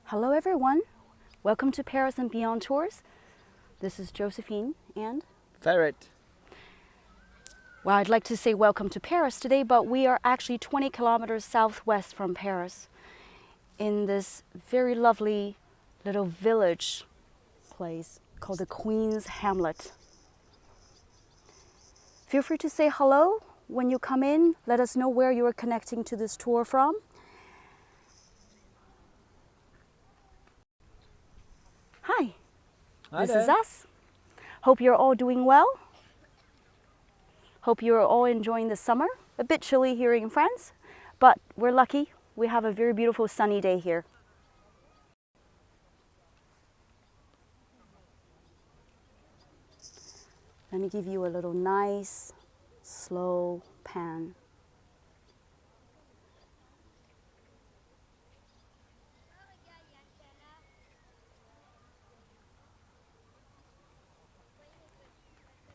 Hello everyone, welcome to Paris and Beyond Tours. This is Josephine and Ferret. well, I'd like to say welcome to Paris today, but we are actually 20 kilometers southwest from Paris in this very lovely little village place called the Queen's Hamlet. Feel free to say hello when you come in. Let us know where you are connecting to this tour from. Hi, this is us. Hope you're all doing well. Hope you're all enjoying the summer. A bit chilly here in France, but we're lucky. We have a very beautiful sunny day here. Let me give you a little nice, slow pan.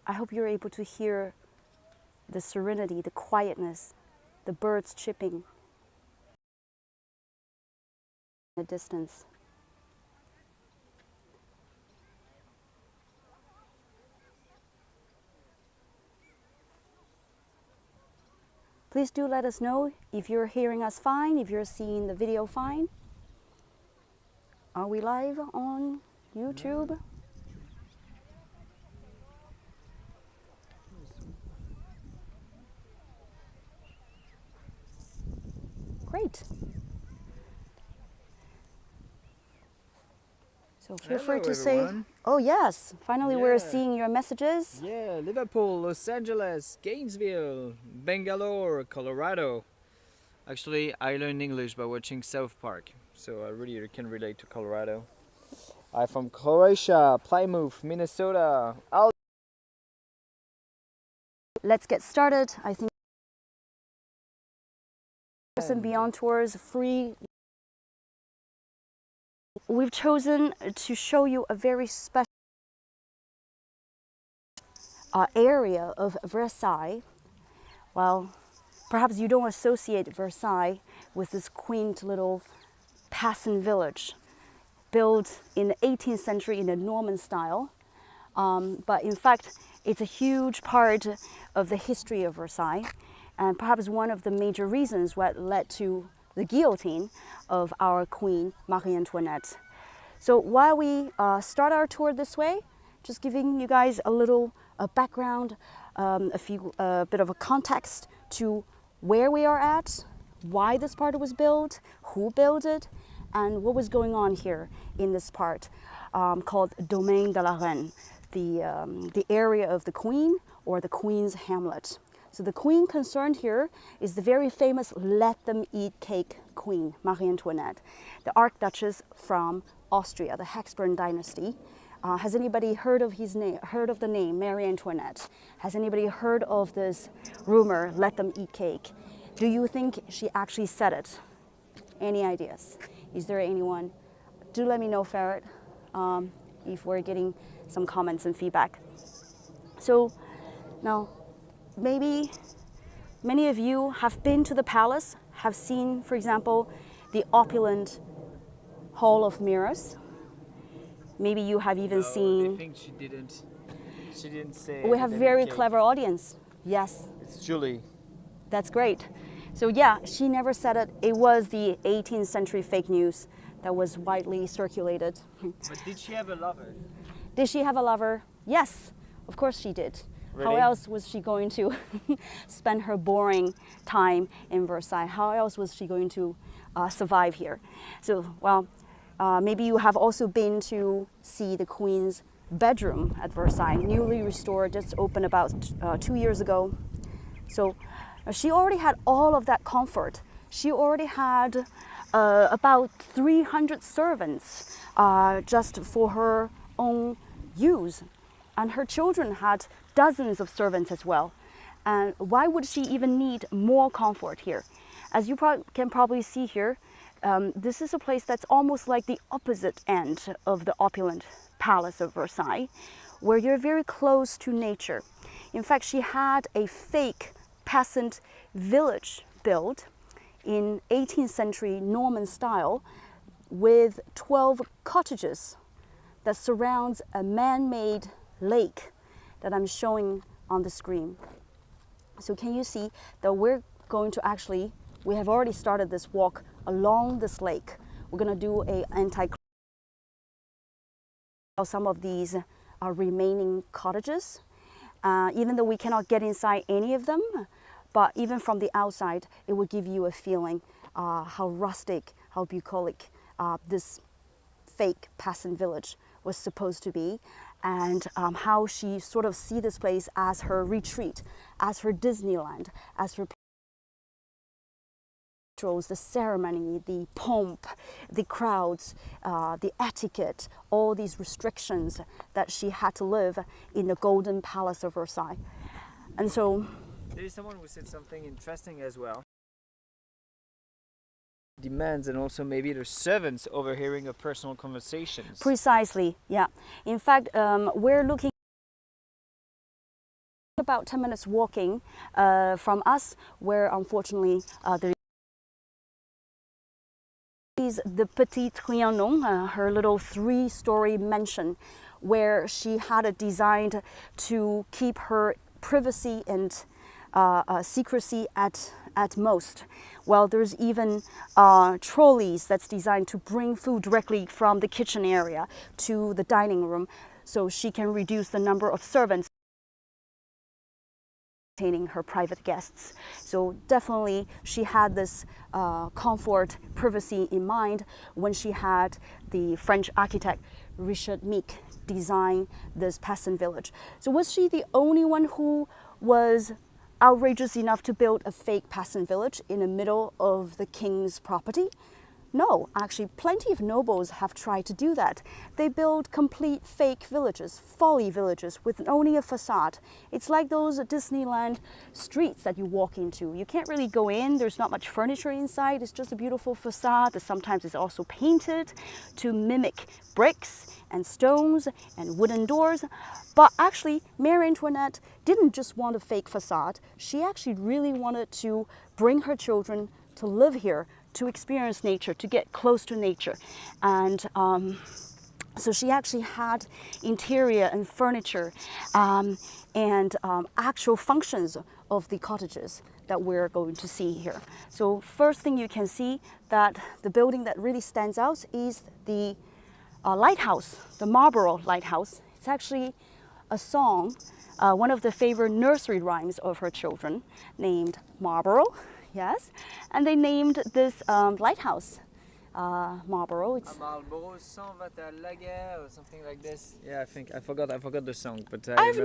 I hope you're able to hear the serenity, the quietness, the birds chirping in the distance. Please do let us know if you're hearing us fine, if you're seeing the video fine. Are we live on YouTube? Great. So feel free to say, oh yes, finally we're seeing your messages. Yeah, Liverpool, Los Angeles, Gainesville, Bangalore, Colorado. Actually, I learned English by watching South Park, so I really can relate to Colorado. I'm from Croatia, Plymouth, Minnesota. Let's get started. I think Paris and Beyond Tours free. We've chosen to show you a very special area of Versailles. Well, perhaps you don't associate Versailles with this quaint little peasant village built in the 18th century in the Norman style. But in fact, it's a huge part of the history of Versailles, and perhaps one of the major reasons what led to the guillotine of our Queen Marie Antoinette. So while we start our tour this way, just giving you guys a little background, a bit of a context to where we are at, why this part was built, who built it, and what was going on here in this part called Domaine de la Reine, the area of the Queen or the Queen's Hamlet. So the queen concerned here is the very famous let them eat cake queen, Marie Antoinette, the Archduchess from Austria, the Habsburg dynasty. Has anybody heard of the name Marie Antoinette? Has anybody heard of this rumor, let them eat cake? Do you think she actually said it? Any ideas? Is there anyone? Do let me know, Ferret, if we're getting some comments and feedback. So now, maybe many of you have been to the palace, have seen, for example, the opulent Hall of Mirrors. Maybe you have even seen. I think she didn't say. We have a very clever audience. Yes. It's Julie. That's great. So yeah, she never said it. It was the 18th century fake news that was widely circulated. But did she have a lover? Did she have a lover? Yes, of course she did. Really? How else was she going to spend her boring time in Versailles? How else was she going to survive here? So, well, maybe you have also been to see the Queen's bedroom at Versailles, newly restored, just opened about 2 years ago. So she already had all of that comfort. She already had about 300 servants just for her own use. And her children had dozens of servants as well. And why would she even need more comfort here? As you can probably see here, this is a place that's almost like the opposite end of the opulent palace of Versailles, where you're very close to nature. In fact, she had a fake peasant village built in 18th century Norman style with 12 cottages that surrounds a man-made lake that I'm showing on the screen. So can you see that we're going to actually, we have already started this walk along this lake. We're going to do a some of these remaining cottages, even though we cannot get inside any of them, but even from the outside, it will give you a feeling how rustic, how bucolic this fake peasant village was supposed to be, and how she sort of see this place as her retreat, as her Disneyland, as her the ceremony, the pomp, the crowds, the etiquette, all these restrictions that she had to live in the Golden Palace of Versailles. And so there is someone who said something interesting as well. Demands, and also maybe the servants overhearing of personal conversations. Precisely, yeah. In fact, we're looking about 10 minutes walking from us, where unfortunately there is the Petit Trianon, her little 3-story mansion, where she had it designed to keep her privacy and secrecy at most. Well, there's even trolleys that's designed to bring food directly from the kitchen area to the dining room, so she can reduce the number of servants entertaining her private guests. So definitely she had this comfort, privacy in mind when she had the French architect Richard Mies design this peasant village. So was she the only one who was outrageous enough to build a fake peasant village in the middle of the king's property? No, actually plenty of nobles have tried to do that. They build complete fake villages, folly villages with only a facade. It's like those Disneyland streets that you walk into. You can't really go in, there's not much furniture inside, it's just a beautiful facade that sometimes is also painted to mimic bricks and stones and wooden doors. But actually, Marie Antoinette didn't just want a fake facade, she actually really wanted to bring her children to live here, to experience nature, to get close to nature. And so she actually had interior and furniture and actual functions of the cottages that we're going to see here. So first thing you can see that the building that really stands out is the lighthouse, the Marlborough Lighthouse. It's actually a song, one of the favorite nursery rhymes of her children, named Marlborough. Yes, and they named this lighthouse Marlborough. It's Marlborough s'en va à la guerre or something like this. Yeah, I forgot the song, but I've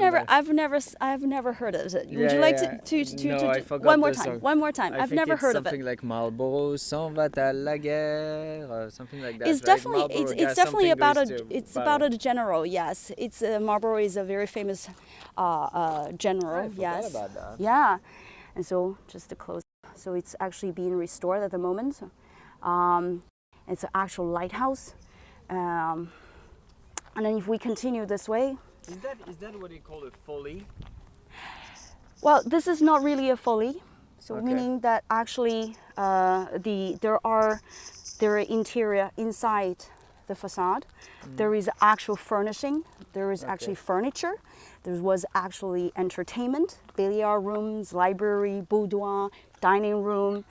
never heard of it. Would you like to no, I forgot one more the time? song. One more time. I've never heard of it. Something like Marlborough s'en va à la guerre or something like that. It's right? definitely it's definitely about about a general. Yes, it's Marlborough is a very famous general. I forgot yes, about that. yeah, and so just to close. So it's actually being restored at the moment. It's an actual lighthouse. And then if we continue this way. Is that what you call a folly? Well, this is not really a folly. So Okay. meaning that actually there are interior inside the facade. There is actual furnishing. There is actually furniture. There was actually entertainment, billiard rooms, library, boudoir, dining room.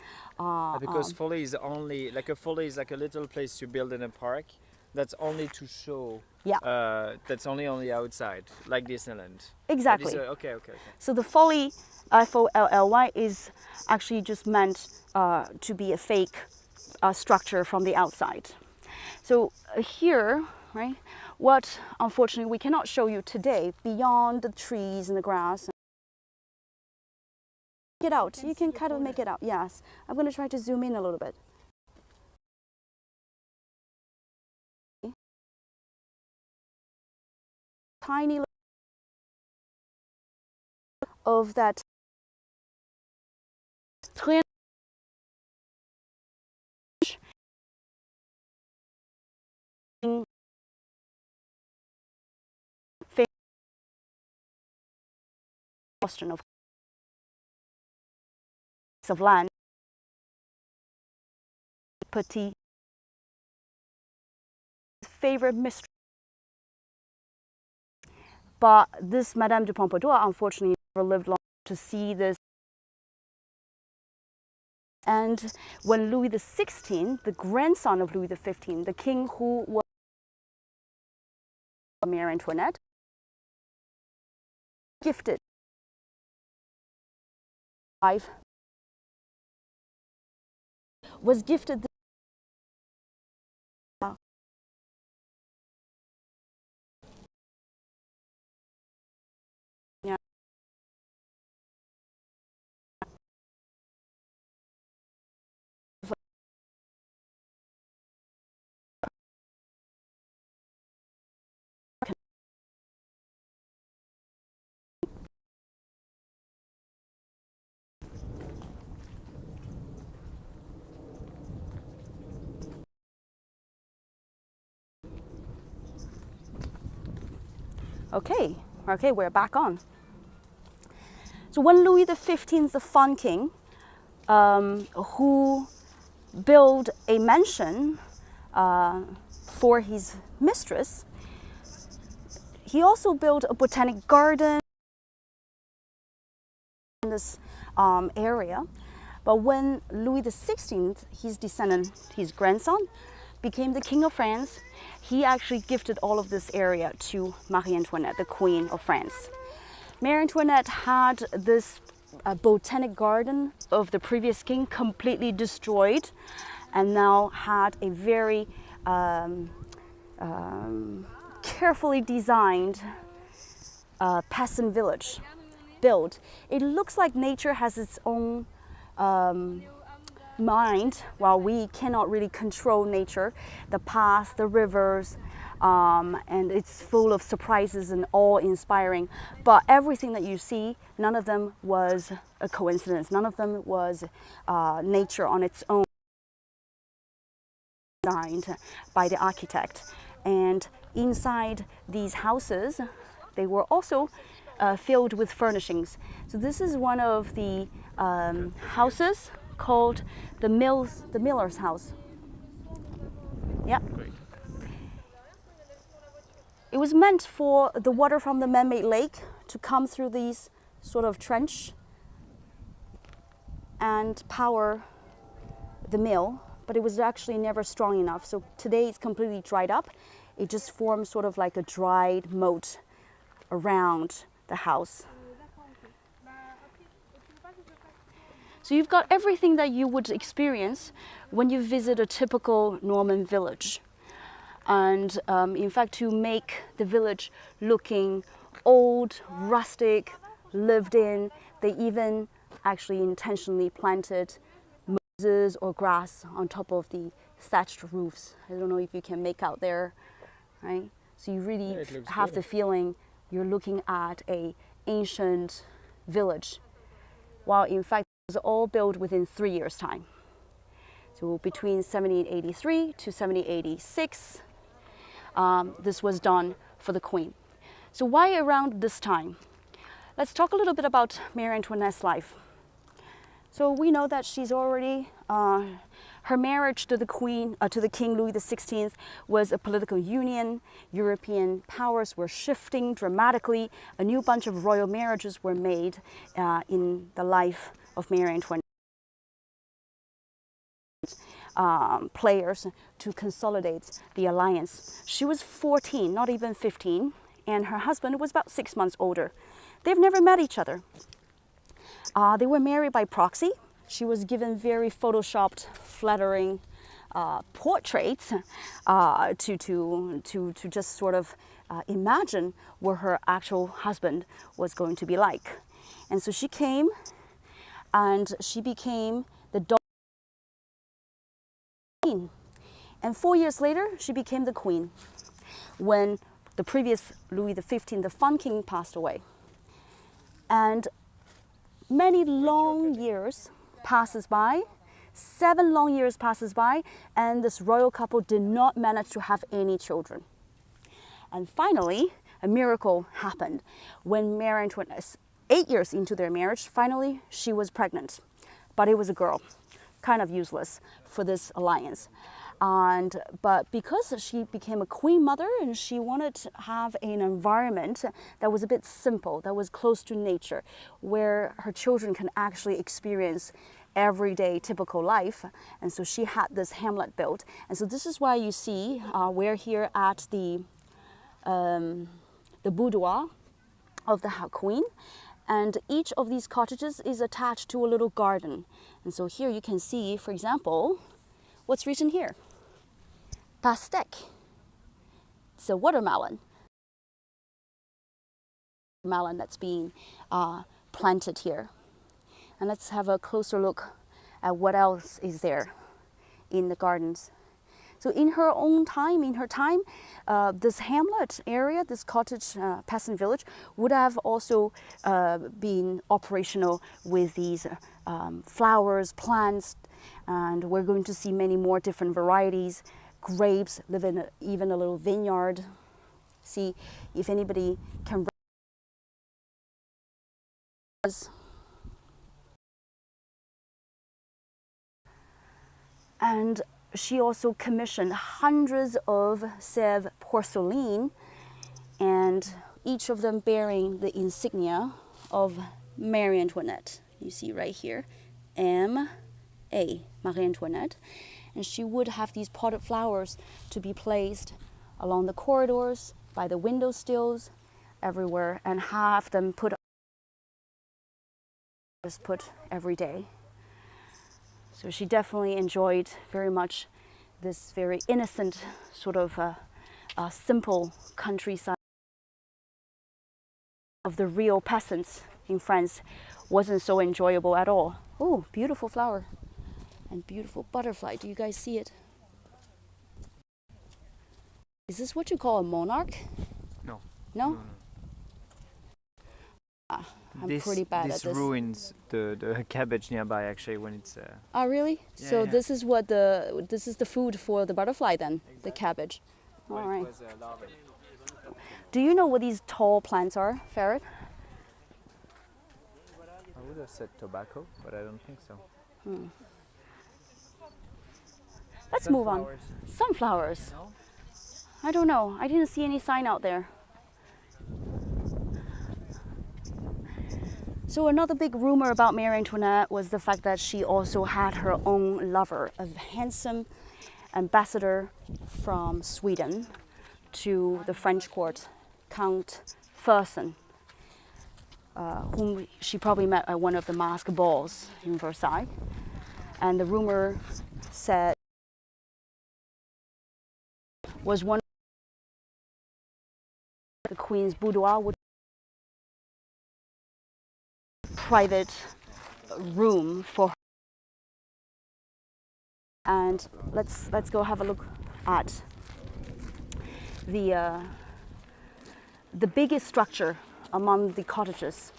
Because folly is only like a little place you build in a park. That's only to show. Yeah. That's only on the outside, like Disneyland. Exactly. Okay. So the folly, Folly, is actually just meant to be a fake structure from the outside. So here, right, what unfortunately we cannot show you today beyond the trees and the grass. Make it out. You can kind of make it out. Yes. I'm going to try to zoom in a little bit. Tiny little of that question of land, Petit favorite mistress. But this Madame de Pompadour unfortunately never lived long to see this. And when Louis XVI, the grandson of Louis XV, the king who was Marie Antoinette, gifted wife, was gifted the yeah. Okay, we're back on. So when Louis XV, the Fun King, who built a mansion for his mistress, he also built a botanic garden in this area. But when Louis XVI, his descendant, his grandson, became the King of France, he actually gifted all of this area to Marie Antoinette, the Queen of France. Marie Antoinette had this botanic garden of the previous king completely destroyed, and now had a very carefully designed peasant village built. It looks like nature has its own mind, while we cannot really control nature, the paths, the rivers, and it's full of surprises and awe-inspiring. But everything that you see, none of them was a coincidence. None of them was nature on its own, designed by the architect. And inside these houses, they were also filled with furnishings. So this is one of the houses called the miller's house. Yeah. It was meant for the water from the man-made lake to come through these sort of trench and power the mill, but it was actually never strong enough. So today it's completely dried up. It just forms sort of like a dried moat around the house. So you've got everything that you would experience when you visit a typical Norman village. And in fact, to make the village looking old, rustic, lived in, they even actually intentionally planted mosses or grass on top of the thatched roofs. I don't know if you can make out there, right? So you really have the feeling you're looking at an ancient village, while in fact it was all built within 3 years' time. So between 1783 to 1786, this was done for the Queen. So why around this time? Let's talk a little bit about Marie Antoinette's life. So we know that she's already, her marriage to the King Louis XVI was a political union. European powers were shifting dramatically. A new bunch of royal marriages were made in the life of Marie Antoinette. Players to consolidate the alliance. She was 14, not even 15, and her husband was about 6 months older. They've never met each other. They were married by proxy. She was given very photoshopped, flattering portraits to just sort of imagine what her actual husband was going to be like. And so she came, and she became the daughter. And 4 years later, she became the queen when the previous Louis XV, the Fun King, passed away. And many long years passes by, 7 long years passes by, and this royal couple did not manage to have any children. And finally, a miracle happened. When Marie Antoinette, 8 years into their marriage, finally she was pregnant, but it was a girl. Kind of useless for this alliance. But because she became a queen mother and she wanted to have an environment that was a bit simple, that was close to nature, where her children can actually experience everyday typical life. And so she had this Hamlet built. And so this is why you see we're here at the boudoir of the queen. And each of these cottages is attached to a little garden. And so here you can see, for example, what's written here? Pastèque. It's a watermelon. Melon that's being planted here. And let's have a closer look at what else is there in the gardens. So in her time, this hamlet area, this cottage peasant village, would have also been operational with these flowers, plants, and we're going to see many more different varieties. Grapes, live in even a little vineyard. See if anybody can. And she also commissioned hundreds of Sèvres porcelain, and each of them bearing the insignia of Marie Antoinette. You see right here, M.A. Marie Antoinette. And she would have these potted flowers to be placed along the corridors, by the window sills, everywhere, and have them put every day. So she definitely enjoyed very much this very innocent sort of simple countryside of the real peasants in France. Wasn't so enjoyable at all. Oh, beautiful flower and beautiful butterfly. Do you guys see it? Is this what you call a monarch? No. No? I'm pretty bad at this. This ruins the cabbage nearby actually when it's. Oh really? Yeah, So yeah. this is the food for the butterfly then, exactly. The cabbage. All right. It was larvae. Do you know what these tall plants are, Ferret? I would have said tobacco, but I don't think so. Let's move on. Sunflowers. No? I don't know. I didn't see any sign out there. So another big rumor about Marie Antoinette was the fact that she also had her own lover, a handsome ambassador from Sweden to the French court, Count Fersen, whom she probably met at one of the masked balls in Versailles. And the rumor said was one of the queen's boudoir would private room for her. And let's go have a look at the biggest structure among the cottages.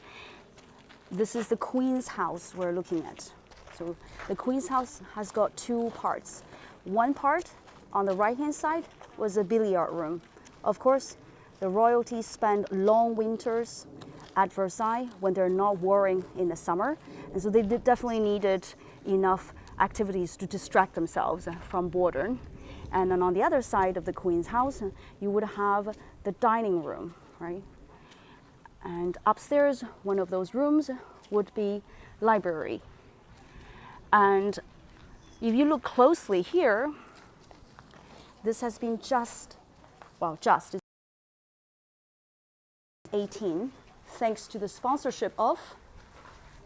This is the Queen's house we're looking at. So the Queen's house has got two parts. One part on the right-hand side was a billiard room. Of course, the royalty spent long winters at Versailles when they're not warring in the summer. And so they definitely needed enough activities to distract themselves from boredom. And then on the other side of the Queen's house, you would have the dining room, right? And upstairs, one of those rooms would be library. And if you look closely here, this has been just 18, thanks to the sponsorship of,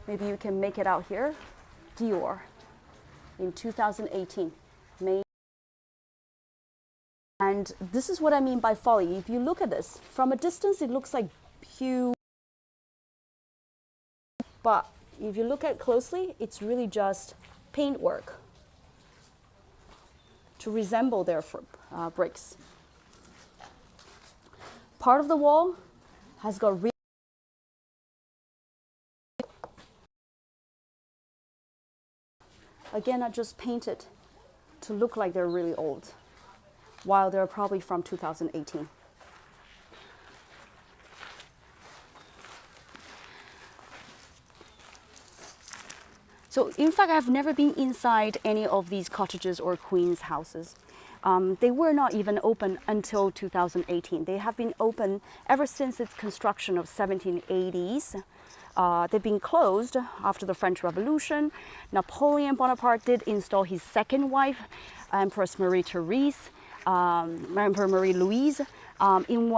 maybe you can make it out here, Dior in 2018. And this is what I mean by folly. If you look at this, from a distance it looks like huge, but if you look at it closely, it's really just paintwork to resemble their bricks. Part of the wall has got again, I just painted to look like they're really old, while they're probably from 2018. So So in fact, I've never been inside any of these cottages or queen's houses. They were not even open until 2018. They have been open ever since its construction of 1780s. They've been closed after the French Revolution. Napoleon Bonaparte did install his second wife, Empress Marie Therese, Emperor Marie Louise, in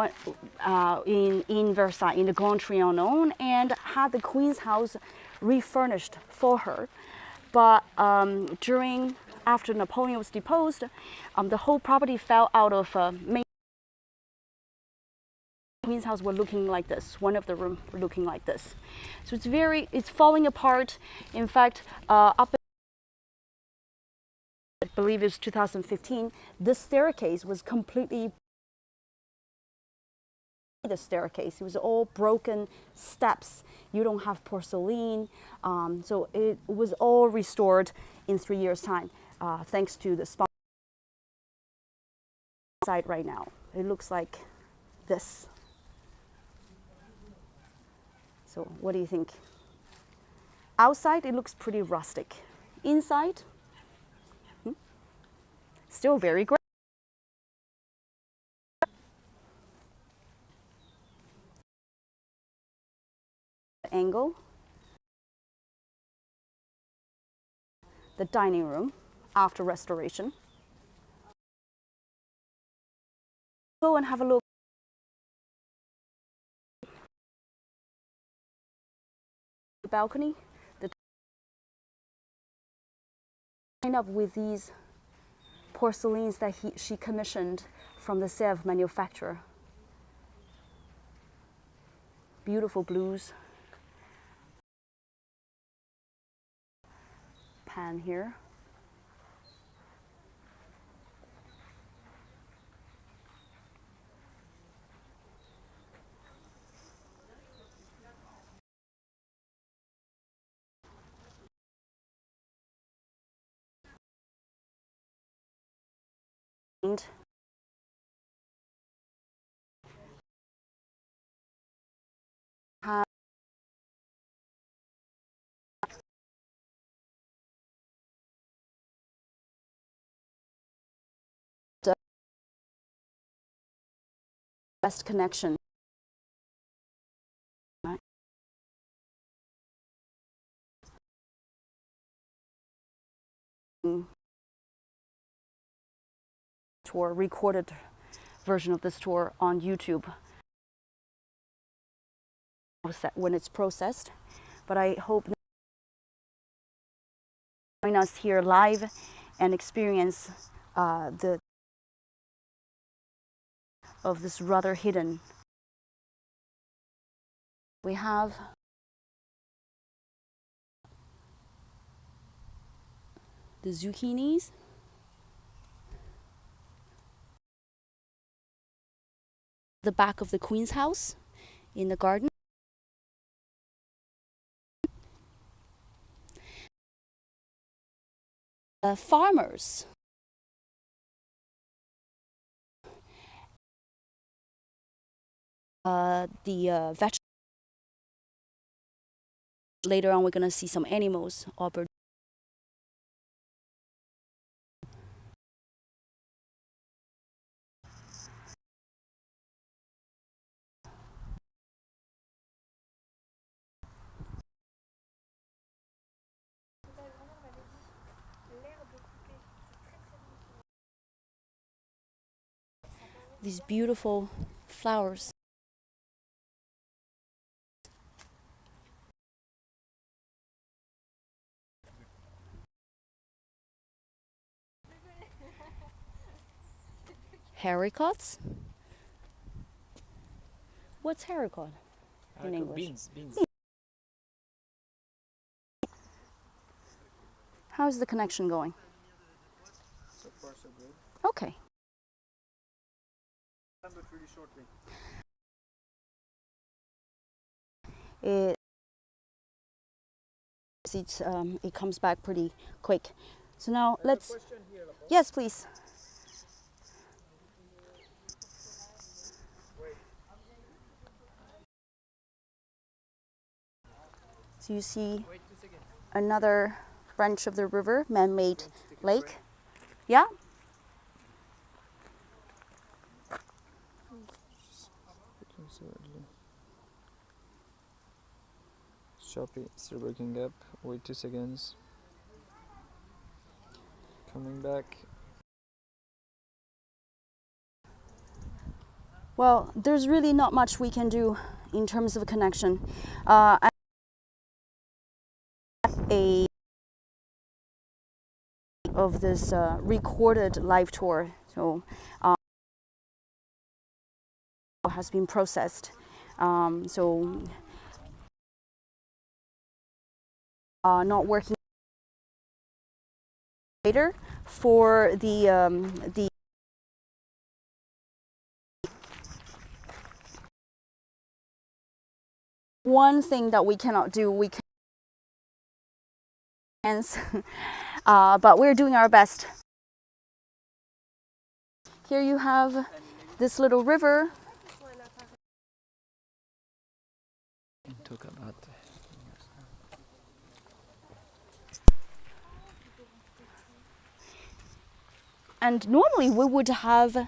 Versailles, in the Grand Trianon, and had the Queen's house refurnished for her. But after Napoleon was deposed, the whole property fell out of main. Queen's house were looking like this. One of the rooms were looking like this. So it's falling apart. In fact, up, I believe it was 2015, this staircase was completely. The staircase, it was all broken steps. You don't have porcelain, so it was all restored in 3 years' time, thanks to the site right now. It looks like this. So what do you think? Outside, it looks pretty rustic. Inside, still very great. Angle. The dining room after restoration. Go and have a look. The balcony. Line up with these porcelains that she commissioned from the Sèvres manufacturer. Beautiful blues. Pan here. Best connection. Tour, recorded version of this tour on YouTube when it's processed, but I hope join us here live and experience the of this rather hidden. We have the zucchinis, the back of the Queen's house in the garden. Farmers. The vegetables. Later on, we're gonna see some animals or birds. These beautiful flowers. Haricots? What's haricot in English? Beans. How's the connection going? So far, so good. Okay. But really shortly. It comes back pretty quick. So now let's. Yes, please. So you see another branch of the river, man-made lake. Yeah. Shopee, still breaking up. Wait 2 seconds. Coming back. Well, there's really not much we can do in terms of connection. A of this recorded live tour, so has been processed. So not working later for the one thing that we cannot do, we can, but we're doing our best. Here you have this little river. Talk about And normally we would have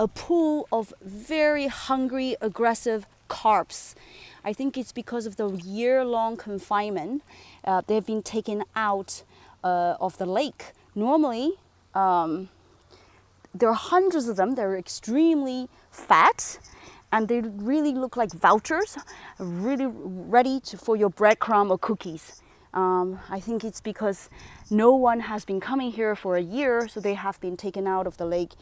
a pool of very hungry, aggressive carps. I think it's because of the year-long confinement. They've been taken out of the lake. Normally, there are hundreds of them. They're extremely fat, and they really look like vultures, really ready for your breadcrumb or cookies. I think it's because no one has been coming here for a year, so they have been taken out of the lake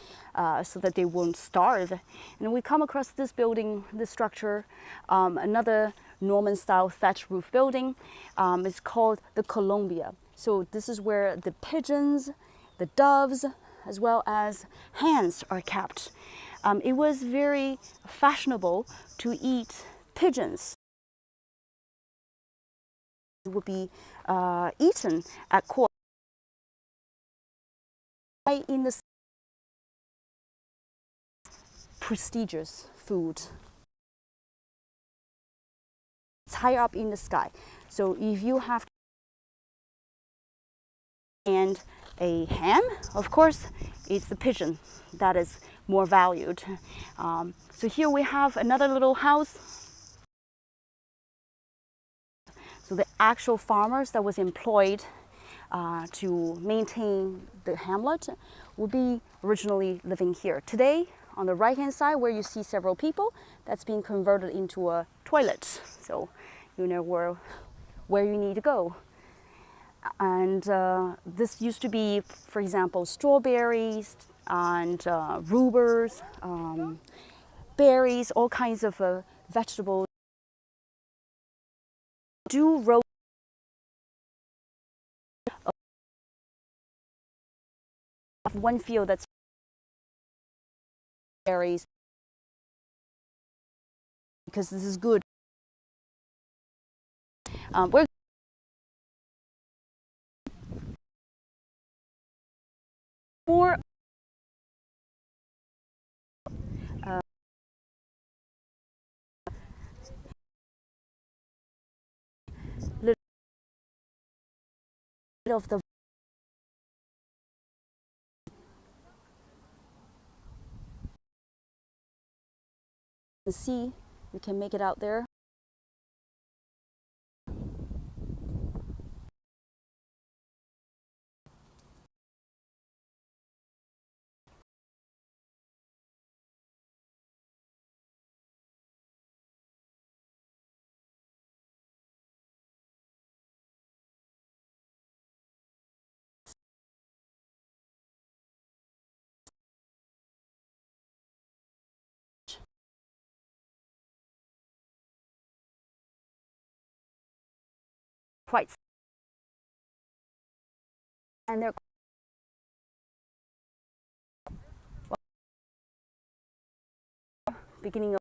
so that they won't starve. And we come across this building, this structure, another Norman-style thatch roof building. It's called the Columbia. So this is where the pigeons, the doves, as well as hens are kept. It was very fashionable to eat pigeons. It would be eaten at court. In the prestigious food. It's higher up in the sky. So if you have and a hen, of course, it's the pigeon that is more valued. So here we have another little house. So the actual farmers that was employed to maintain the hamlet would be originally living here. Today, on the right-hand side, where you see several people, that's been converted into a toilet. So you know where you need to go. And this used to be, for example, strawberries and rhubers, berries, all kinds of vegetables. Do roast one field that's berries because this is good. We're more little of the sea. You can make it out there. Quite, and they're beginning of,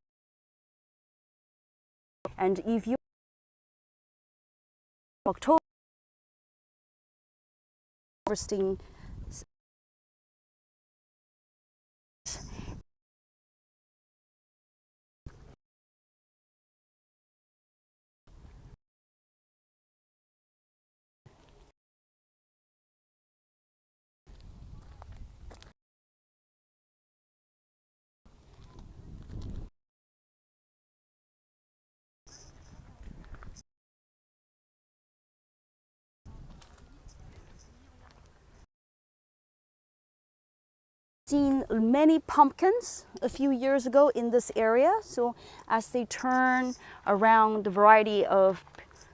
and if you October harvesting seen many pumpkins a few years ago in this area. So as they turn around the variety of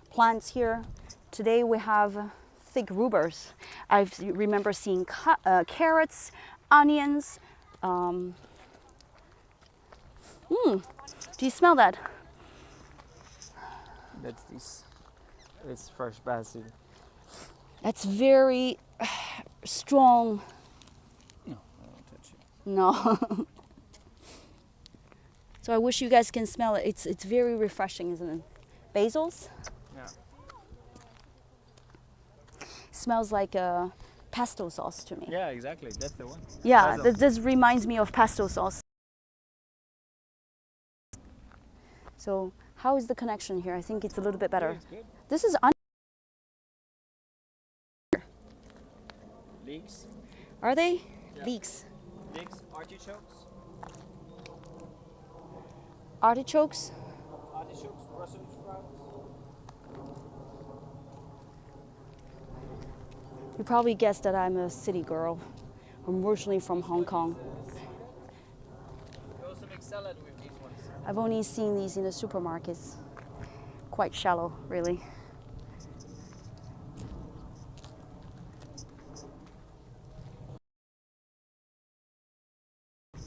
plants here, today we have thick rhubers. I remember seeing carrots, onions. Do you smell that? That's this. It's fresh basil. That's very strong. No, I won't touch it. No. So I wish you guys can smell it. It's very refreshing, isn't it? Basils? Yeah. Smells like a pesto sauce to me. Yeah, exactly. That's the one. Yeah, Basil. this reminds me of pesto sauce. So how is the connection here? I think it's a little bit better. It's good. This is Leeks. Are they? Yeah. Leeks. Leeks, artichokes. Artichokes. Artichokes, Brussels sprouts. You probably guessed that I'm a city girl. I'm originally from Hong Kong. You also make salad with these ones. I've only seen these in the supermarkets. Quite shallow, really.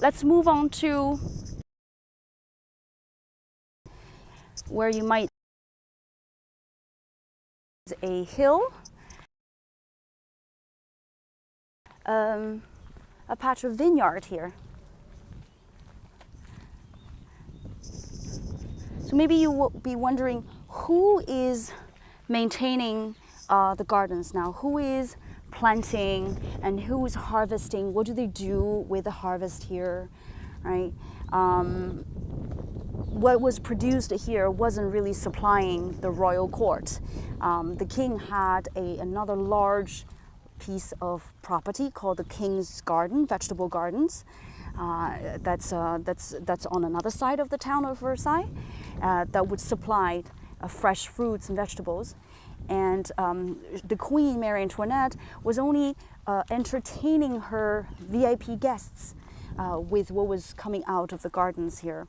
Let's move on to where you might a hill, a patch of vineyard here. So maybe you will be wondering who is maintaining the gardens now? Who is planting and who is harvesting? What do they do with the harvest here, right? What was produced here wasn't really supplying the royal court. The king had another large piece of property called the King's Garden, vegetable gardens. That's on another side of the town of Versailles that would supply fresh fruits and vegetables. And the Queen Marie Antoinette was only entertaining her VIP guests with what was coming out of the gardens here.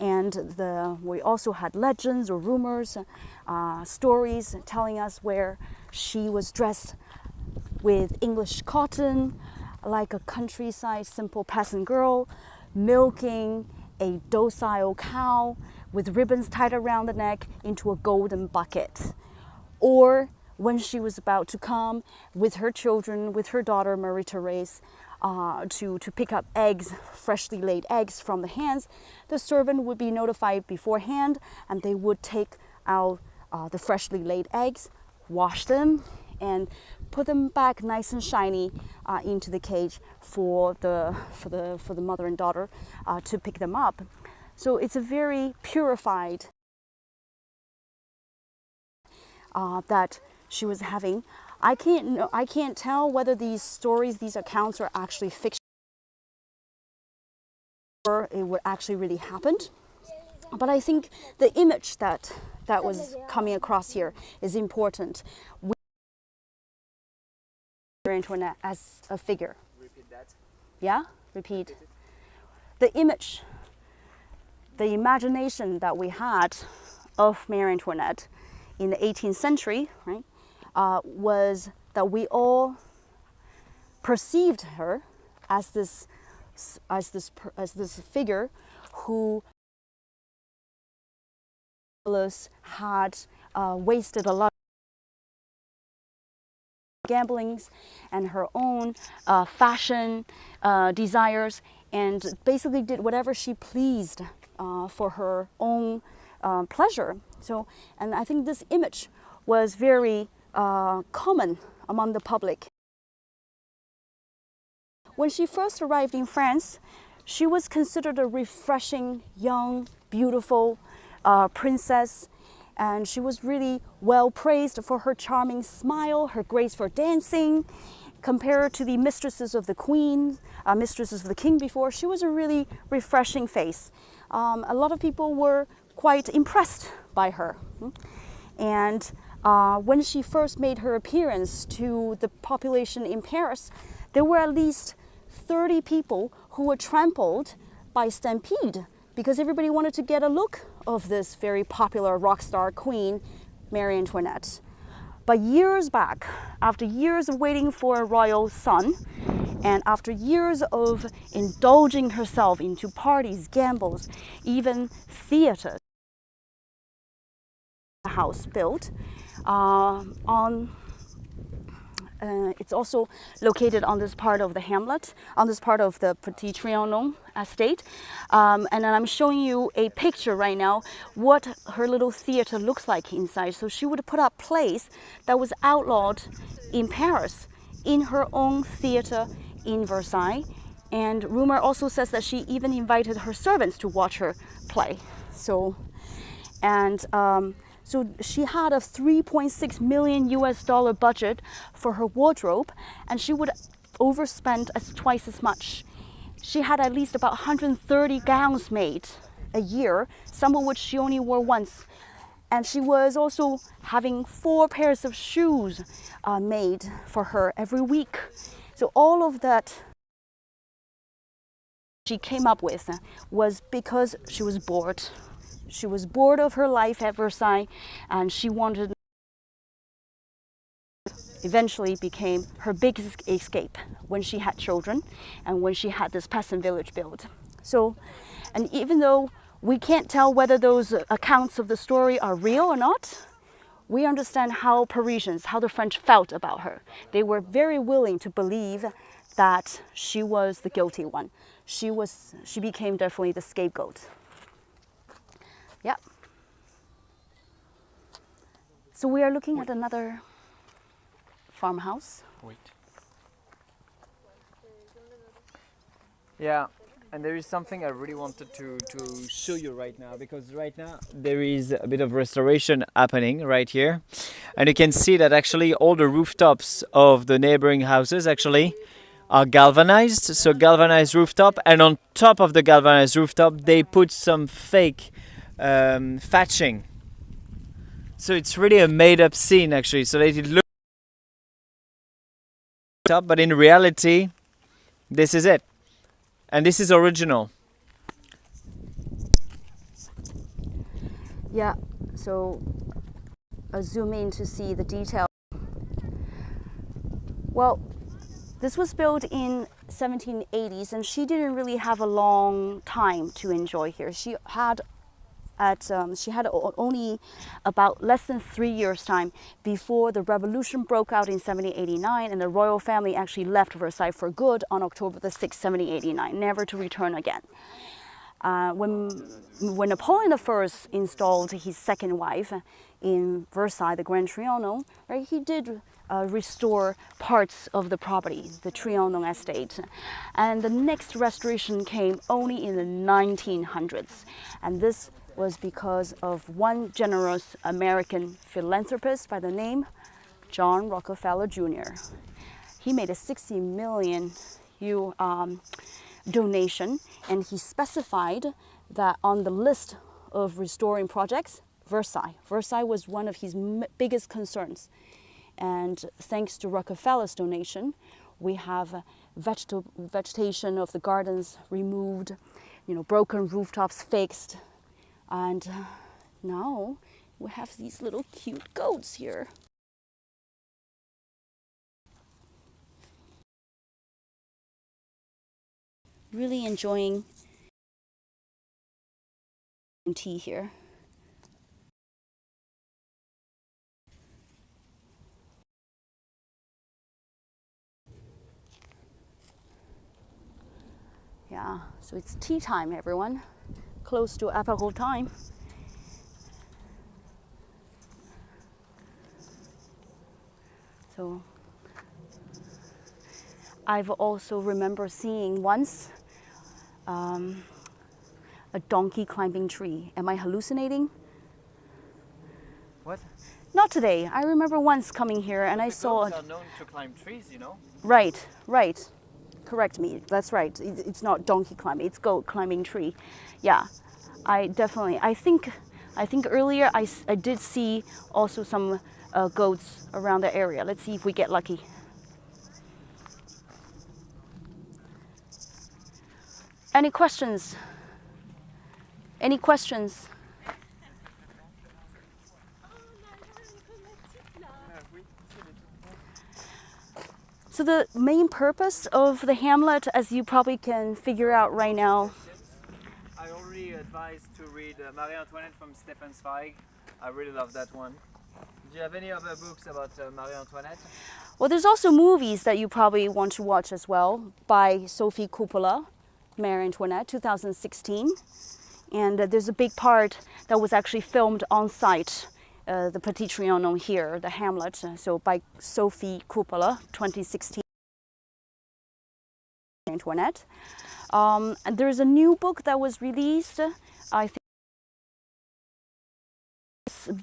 And we also had legends or rumors, stories telling us where she was dressed with English cotton, like a countryside simple peasant girl, milking a docile cow with ribbons tied around the neck into a golden bucket. Or when she was about to come with her children, with her daughter Marie Therese, to pick up eggs, freshly laid eggs from the hens, the servant would be notified beforehand, and they would take out the freshly laid eggs, wash them, and put them back nice and shiny into the cage for the mother and daughter to pick them up. So it's a very purified that she was having. I can't tell whether these stories, these accounts are actually fiction or it would actually really happened. But I think the image that was coming across here is important. Antoinette as a figure. Repeat that. Yeah? Repeat. The image, the imagination that we had of Marie Antoinette in the 18th century, right, was that we all perceived her as this figure who had wasted a lot of gamblings and her own fashion desires, and basically did whatever she pleased for her own pleasure. So, and I think this image was very common among the public. When she first arrived in France, she was considered a refreshing, young, beautiful princess, and she was really well praised for her charming smile, her grace for dancing. Compared to the mistresses of the queen, mistresses of the king before, she was a really refreshing face. A lot of people were quite impressed by her. And when she first made her appearance to the population in Paris, there were at least 30 people who were trampled by stampede because everybody wanted to get a look of this very popular rock star Queen Marie Antoinette. But years back, after years of waiting for a royal son, and after years of indulging herself into parties, gambles, even theater, a house built it's also located on this part of the Hamlet, on this part of the Petit Trianon estate. And then I'm showing you a picture right now what her little theater looks like inside. So she would put up plays that was outlawed in Paris in her own theater in Versailles. And rumor also says that she even invited her servants to watch her play. So she had a 3.6 million US dollar budget for her wardrobe, and she would overspend twice as much. She had at least about 130 gowns made a year, some of which she only wore once. And she was also having 4 pairs of shoes made for her every week. So all of that she came up with was because she was bored. She was bored of her life at Versailles, and she wanted, eventually became her biggest escape when she had children and when she had this peasant village built. So, and even though we can't tell whether those accounts of the story are real or not, we understand how Parisians, how the French felt about her. They were very willing to believe that she was the guilty one. She became definitely the scapegoat. Yeah. So we are looking at another farmhouse. Wait. Yeah, and there is something I really wanted to show you right now, because right now there is a bit of restoration happening right here. And you can see that actually all the rooftops of the neighboring houses actually are galvanized. So galvanized rooftop, and on top of the galvanized rooftop they put some fake thatching. So it's really a made-up scene actually, so that it looks up, but in reality this is it, and this is original. Yeah, so I'll zoom in to see the detail. Well, this was built in 1780s, and she didn't really have a long time to enjoy here. She had only about less than 3 years' time before the revolution broke out in 1789, and the royal family actually left Versailles for good on October the 6th, 1789, never to return again. When Napoleon I installed his second wife in Versailles, the Grand Trianon, right, he did restore parts of the property, the Trianon estate. And the next restoration came only in the 1900s. And this was because of one generous American philanthropist by the name John Rockefeller Jr. He made a $60 million donation, and he specified that on the list of restoring projects, Versailles was one of his biggest concerns. And thanks to Rockefeller's donation, we have vegetation of the gardens removed, broken rooftops fixed, and now we have these little cute goats here. Really enjoying tea here. Yeah, so it's tea time, everyone. Close to apéro time. So I've also remember seeing once a donkey climbing tree. Am I hallucinating? What? Not today. I remember once coming here and I saw. Goats are known to climb trees, Right. Correct me. That's right. It's not donkey climbing. It's goat climbing tree. Yeah, I think earlier I did see also some goats around the area. Let's see if we get lucky. Any questions? Any questions? So the main purpose of the Hamlet, as you probably can figure out right now. I already advised to read Marie Antoinette from Stefan Zweig. I really love that one. Do you have any other books about Marie Antoinette? Well, there's also movies that you probably want to watch as well by Sofia Coppola, Marie Antoinette, 2016. And there's a big part that was actually filmed on site, the Petit Trianon here, the Hamlet, so by Sofia Coppola, 2016, Antoinette. And there's a new book that was released, I think,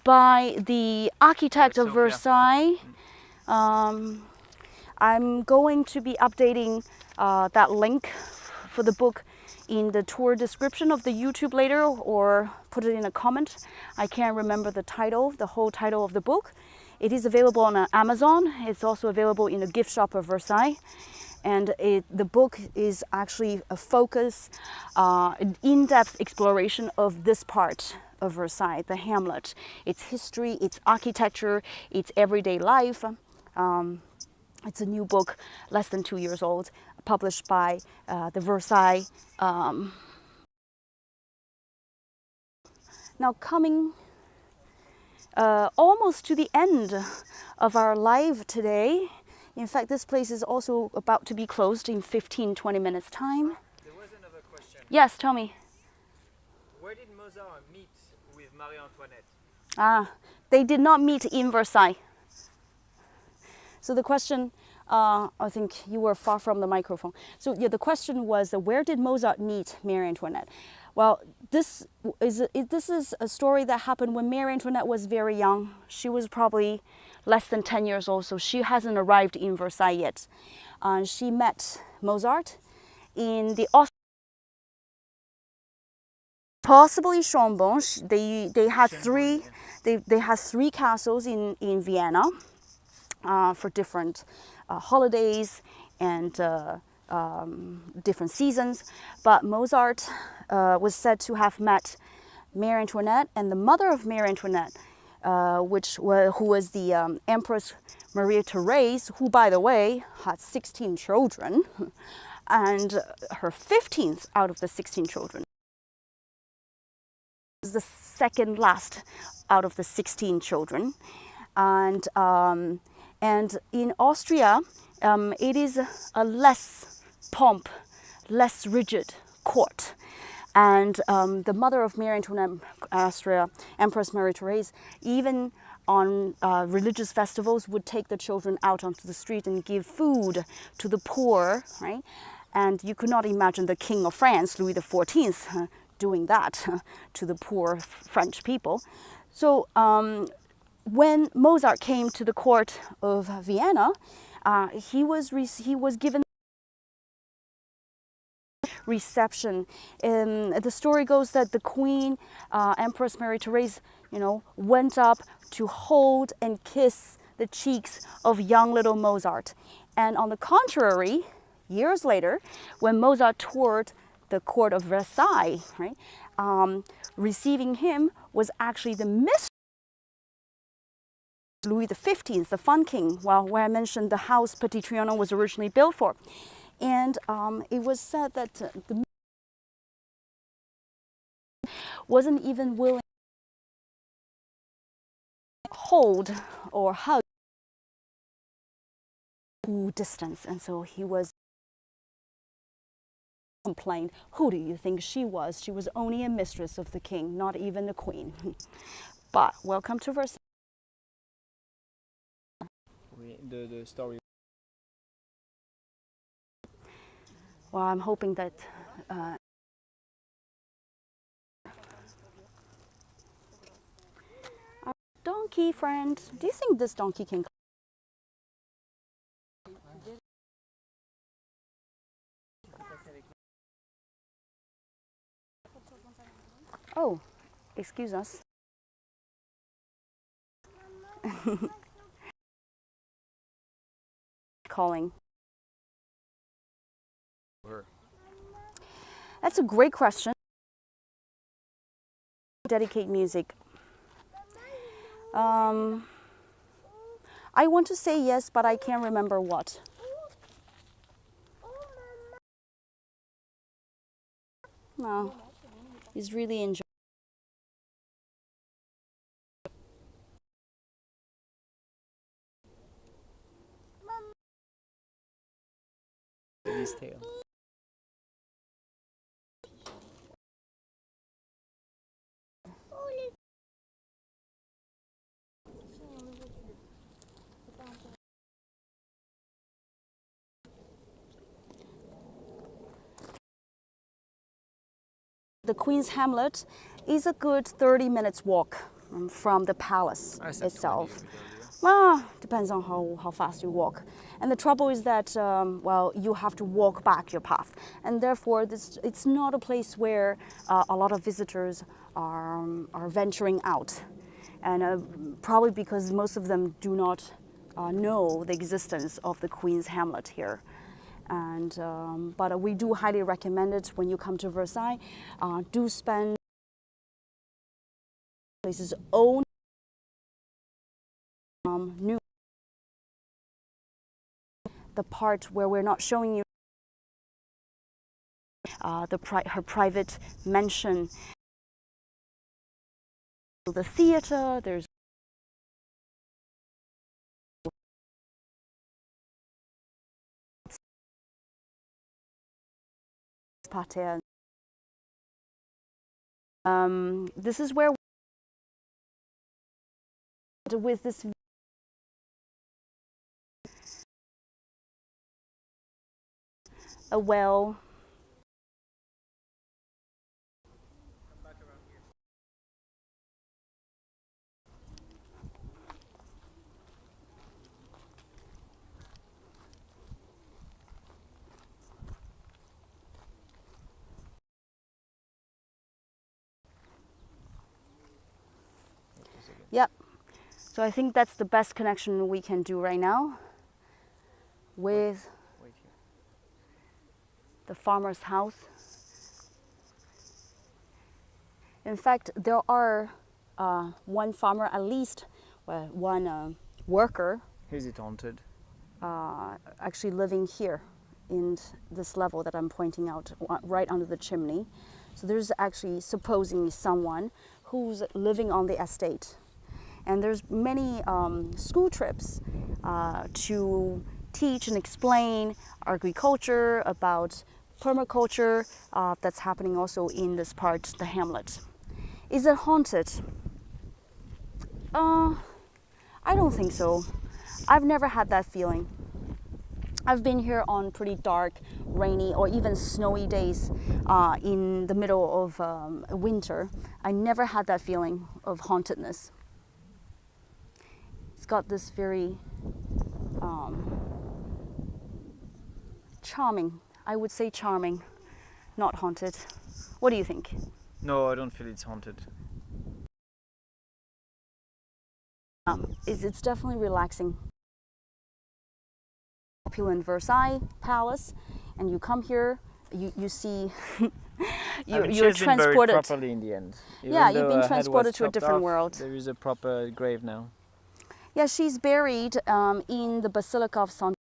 by the architect of Versailles. I'm going to be updating that link for the book in the tour description of the YouTube later, or put it in a comment. I can't remember the title, the whole title of the book. It is available on Amazon. It's also available in a gift shop of Versailles. And the book is actually a focus, an in-depth exploration of this part of Versailles, the Hamlet, its history, its architecture, its everyday life. It's a new book, less than 2 years old, published by the Versailles. Now coming almost to the end of our live today. In fact, this place is also about to be closed in 15-20 minutes time. There was another question. Yes, tell me. Where did Mozart meet with Marie Antoinette? They did not meet in Versailles. So the question, I think you were far from the microphone. So yeah, the question was, where did Mozart meet Marie Antoinette? Well, this is a story that happened when Marie Antoinette was very young. She was probably less than 10 years old, so she hasn't arrived in Versailles yet. She met Mozart in the possibly Chambon. They had three castles in Vienna for different holidays and different seasons. But Mozart was said to have met Marie Antoinette, and the mother of Marie Antoinette, who was the Empress Marie Therese, who, by the way, had 16 children, and her 15th out of the 16 children was the second last out of the 16 children. And in Austria, it is a less pomp, less rigid court. And the mother of Marie Antoinette, Austria, Empress Marie Therese, even on religious festivals would take the children out onto the street and give food to the poor, right? And you could not imagine the King of France, Louis XIV, doing that to the poor French people. So when Mozart came to the court of Vienna, he was given reception. The story goes that the Queen, Empress Marie Therese, went up to hold and kiss the cheeks of young little Mozart. And on the contrary, years later, when Mozart toured the court of Versailles, right, receiving him was actually the mistress Louis XV, the Fun King, where I mentioned the house Petit Trianon was originally built for. And it was said that the wasn't even willing to hold or hug distance, and so he was complained, who do you think she was? She was only a mistress of the king, not even the queen. But welcome to Versailles. The story. Well, I'm hoping that our donkey friend, do you think this donkey can? Oh, excuse us. Calling. Her. Let's That's a great question. Dedicate music. I want to say yes, but I can't remember what. No, he's really enjoying. His tail. The Queen's Hamlet is a good 30 minutes walk from the palace I said itself. 20 earlier. Well, depends on how fast you walk. And the trouble is that, well, you have to walk back your path. And therefore, it's not a place where a lot of visitors are venturing out. And probably because most of them do not know the existence of the Queen's Hamlet here. And but we do highly recommend it when you come to Versailles. Do spend place's own new the part where we're not showing you her private mansion, the theater. There's parterre. This is where with this a well. Yep. So I think that's the best connection we can do right now with Wait here. the farmer's house. In fact, there are one farmer, at least one worker, Is it haunted? actually living here in this level that I'm pointing out, right under the chimney. So there's actually supposedly someone who's living on the estate. And there's many school trips to teach and explain agriculture, about permaculture, that's happening also in this part, the hamlet. Is it haunted? I don't think so. I've never had that feeling. I've been here on pretty dark, rainy, or even snowy days in the middle of winter. I never had that feeling of hauntedness. It's got this very charming, I would say charming, not haunted. What do you think? No, I don't feel it's haunted. It's definitely relaxing. Opulent Versailles Palace, and you come here, you see, you're transported. Been properly in the end. Yeah, you've been transported to a different world. There is a proper grave now. Yeah, she's buried in the Basilica of Saint,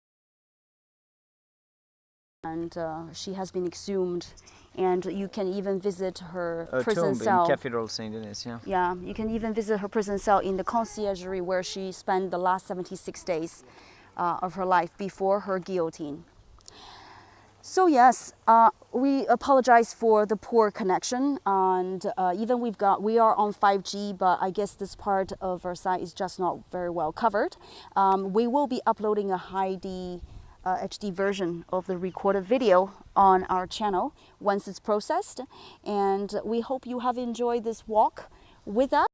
and she has been exhumed, and you can even visit her prison cell. In Cathedral Saint Denis, yeah. Yeah, you can even visit her prison cell in the conciergerie where she spent the last 76 days of her life before her guillotine. So yes, we apologize for the poor connection, and even we are on 5G, but I guess this part of Versailles is just not very well covered. We will be uploading a high HD version of the recorded video on our channel once it's processed, and we hope you have enjoyed this walk with us.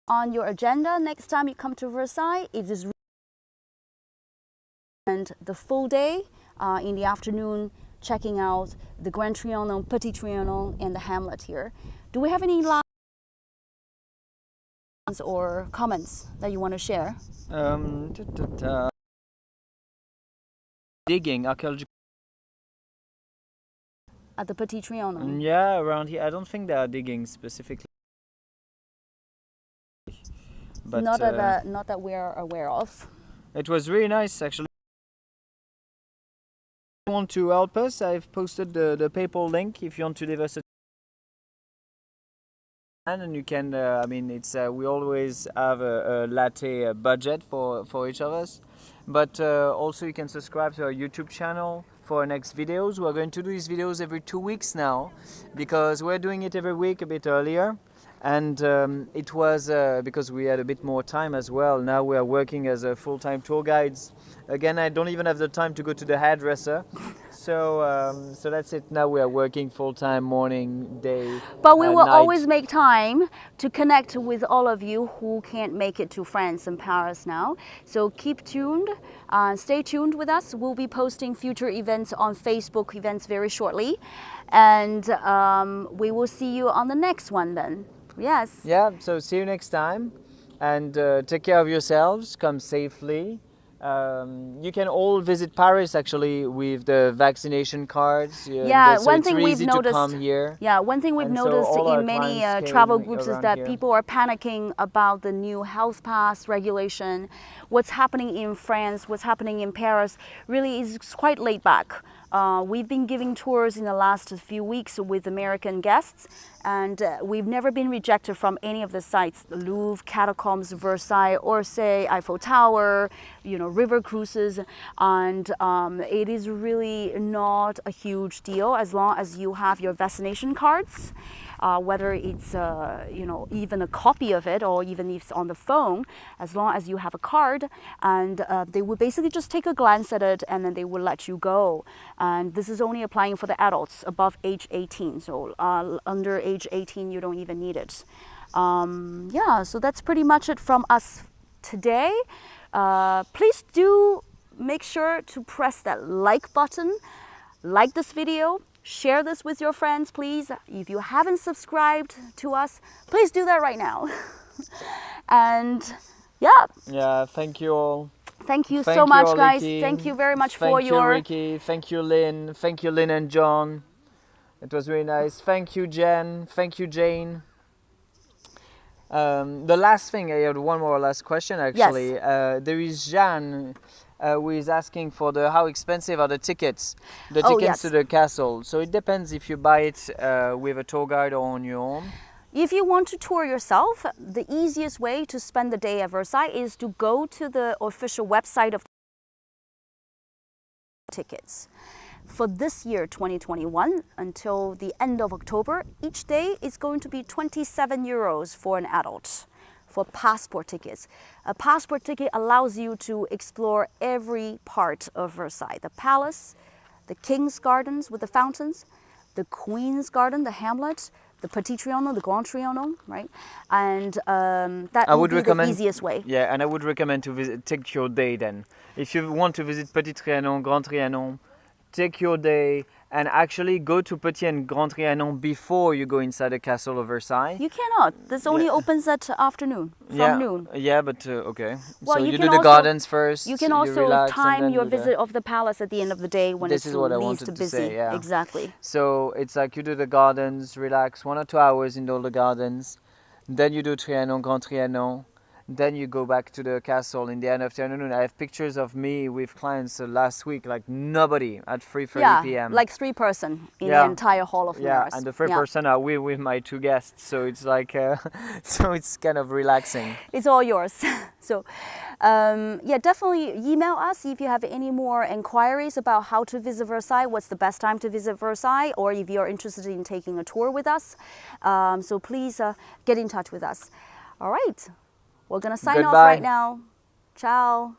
On your agenda next time you come to Versailles, it is and the full day in the afternoon checking out the Grand Trianon, Petit Trianon, and the Hamlet here. Do we have any last or comments that you want to share? Digging, archaeological. At the Petit Trianon? Yeah, around here. I don't think they are digging specifically. But Not that we are aware of. it was really nice, actually. If you want to help us, I've posted the PayPal link if you want to leave us a and you can I mean it's we always have a latte budget for each of us, but also you can subscribe to our YouTube channel for our next videos. We're going to do these videos every 2 weeks now because we're doing it every week a bit earlier, and it was because we had a bit more time as well. Now we are working as a full-time tour guides. Again, I don't even have the time to go to the hairdresser. So that's it. Now we are working full-time, morning, day. But we will night. always make time to connect with all of you who can't make it to France and Paris now. So keep tuned, stay tuned with us. We'll be posting future events on Facebook events very shortly. And we will see you on the next one then. Yes. Yeah, so see you next time. And take care of yourselves. Come safely. You can all visit Paris actually with the vaccination cards. Yeah, so one it's thing really we've easy noticed. To come here. Yeah, one thing we've And so noticed all our in many clients travel came groups is around that here. people are panicking about the new health pass regulation. What's happening in France, what's happening in Paris, really is quite laid back. We've been giving tours in the last few weeks with American guests, and we've never been rejected from any of the sites: the Louvre, Catacombs, Versailles, Orsay, Eiffel Tower, river cruises, and it is really not a huge deal as long as you have your vaccination cards. Whether it's even a copy of it or even if it's on the phone, as long as you have a card, and they will basically just take a glance at it and then they will let you go. And this is only applying for the adults above age 18, so under age 18 you don't even need it. Yeah, so that's pretty much it from us today. Please do make sure to press that like button, like this video, share this with your friends, please. If you haven't subscribed to us, please do that right now. And yeah, thank you all. Thank you Thank so you, much, all, guys. Ricky. Thank you very much Thank for you, your Ricky. Thank you, Lynn. Thank you, Lynn and John. It was really nice. Thank you, Jen. Thank you, Jane. The last thing, I had one more last question actually. Yes. There is Jeanne who is asking for how expensive are the tickets? The Oh, tickets yes. to the castle. So it depends if you buy it with a tour guide or on your own. If you want to tour yourself, the easiest way to spend the day at Versailles is to go to the official website of tickets. For this year, 2021, until the end of October, each day is going to be 27 euros for an adult for passport tickets. A passport ticket allows you to explore every part of Versailles: the palace, the King's Gardens with the fountains, the Queen's Garden, the Hamlet, the Petit Trianon, the Grand Trianon, right? And that would be the easiest way. Yeah, and I would recommend to take your day then. If you want to visit Petit Trianon, Grand Trianon, take your day and actually go to Petit and Grand Trianon before you go inside the castle of Versailles. You cannot. This only opens at afternoon, from noon. Yeah, but okay. Well, so you you can do the also- gardens first. You can you also relax, and time then your do the- visit of the palace at the end of the day when This it's is what I least wanted to busy. say, yeah. Exactly. So it's like you do the gardens, relax 1 or 2 hours in all the gardens, then you do Trianon, Grand Trianon, then you go back to the castle in the end of the afternoon. I have pictures of me with clients last week, like nobody at 3:30 p.m. Like 3 person in the Yeah. entire hall of mirrors. And the third person are with my 2 guests, so it's like so it's kind of relaxing. It's all yours. So yeah, definitely email us if you have any more inquiries about how to visit Versailles, what's the best time to visit Versailles, or if you're interested in taking a tour with us. So please get in touch with us. All right, we're gonna sign off Goodbye. right now. Ciao.